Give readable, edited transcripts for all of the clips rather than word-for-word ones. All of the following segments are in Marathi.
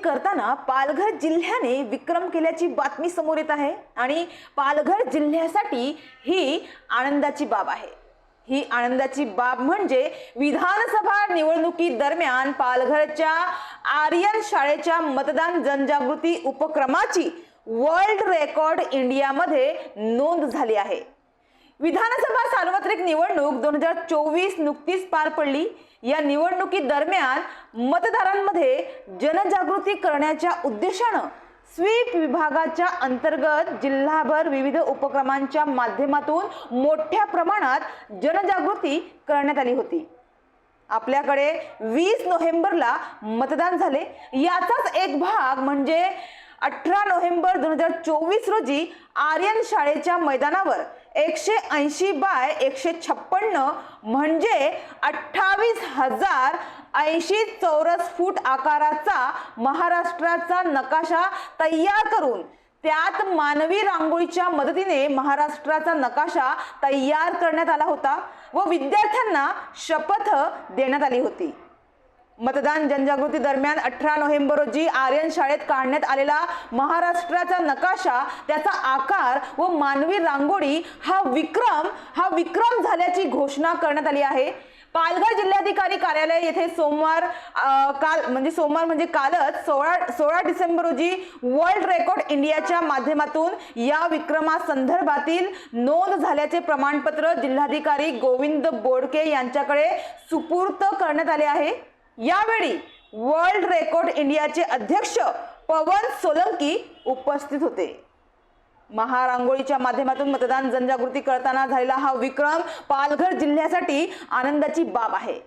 करताना पालघर जिल्ह्याने विक्रम केल्याची बातमी समोर येत आहे आणि पालघर जिल्ह्यासाठी ही आनंदाची बाब आहे। ही आनंदाची बाब म्हणजे विधानसभा निवडणुकी दरम्यान पालघरच्या आर्यन शाळेच्या मतदान जनजागृती उपक्रमाची वर्ल्ड रेकॉर्ड इंडियामध्ये नोंद झाली आहे। विधानसभा सार्वत्रिक निवडणूक 2024 नुकतीच पार पडली। या निवडणुकी दरम्यान मतदारांमध्ये जनजागृती करण्याच्या उद्देशानं स्वीप विभागाच्या अंतर्गत जिल्हाभर विविध उपक्रमांच्या माध्यमातून मोठ्या प्रमाणात जनजागृती करण्यात आली होती। आपल्याकडे 20 नोव्हेंबरला मतदान झाले। याचाच एक भाग म्हणजे 18 नोव्हेंबर 2024 रोजी आर्यन शाळेच्या मैदानावर 180 बाय 156 म्हणजे 28,080 चौरस फूट आकाराचा महाराष्ट्राचा नकाशा तयार करून त्यात मानवी रांगोळीच्या मदतीने महाराष्ट्राचा नकाशा तयार करण्यात आला होता व विद्यार्थ्यांना शपथ देण्यात आली होती। मतदान जनजागृती दरम्यान 18 नोव्हेंबर रोजी आर्यन शाळेत काढण्यात आलेला महाराष्ट्राचा नकाशा, त्याचा आकार व मानवी रांगोळी हा विक्रम झाल्याची घोषणा करण्यात आली आहे। पालघर जिल्हाधिकारी कार्यालय येथे कालच 16 डिसेंबर रोजी वर्ल्ड रेकॉर्ड इंडियाच्या माध्यमातून या विक्रमासंदर्भातील नोंद झाल्याचे प्रमाणपत्र जिल्हाधिकारी गोविंद बोडके यांच्याकडे सुपूर्द करण्यात आले आहे। यावेळी वर्ल्ड रेकॉर्ड इंडियाचे अध्यक्ष पवन सोलंकी उपस्थित होते। महारांगोळीच्या माध्यमातून मतदान जनजागृती करताना झालेला हा विक्रम पालघर जिल्ह्यासाठी आनंदाची बाब आहे।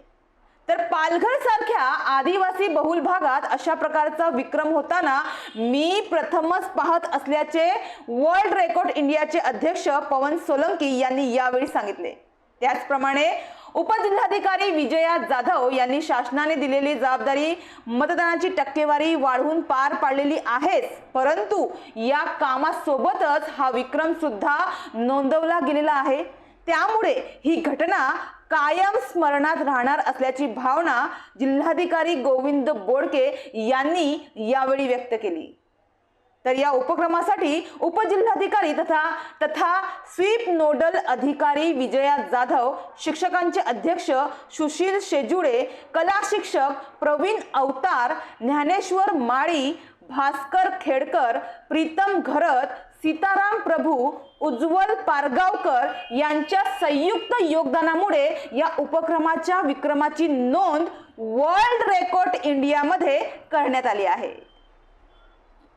तर पालघर सारख्या आदिवासी बहुल भागात अशा प्रकारचा विक्रम होताना मी प्रथमच पाहत असल्याचे वर्ल्ड रेकॉर्ड इंडियाचे अध्यक्ष पवन सोलंकी यांनी यावेळी सांगितले। त्याचप्रमाणे उपजिल्हाधिकारी विजया जाधव यांनी शासनाने दिलेली जबाबदारी मतदानाची टक्केवारी वाढवून पार पाडलेली आहेच, परंतु या कामासोबतच हा विक्रम सुद्धा नोंदवला गेलेला आहे। त्यामुळे ही घटना कायम स्मरणात राहणार असल्याची भावना जिल्हाधिकारी गोविंद बोडके यांनी यावेळी व्यक्त केली। तर या उपक्रमासाठी उपजिल्हाधिकारी तथा स्वीप नोडल अधिकारी विजया जाधव, शिक्षकांचे अध्यक्ष सुशील शेजुडे, कला शिक्षक प्रवीण अवतार, ज्ञानेश्वर माळी, भास्कर खेडकर, प्रीतम घरत, सीताराम प्रभू, उज्ज्वल पारगावकर यांच्या संयुक्त योगदानामुळे या उपक्रमाच्या विक्रमाची नोंद वर्ल्ड रेकॉर्ड इंडियामध्ये करण्यात आली आहे।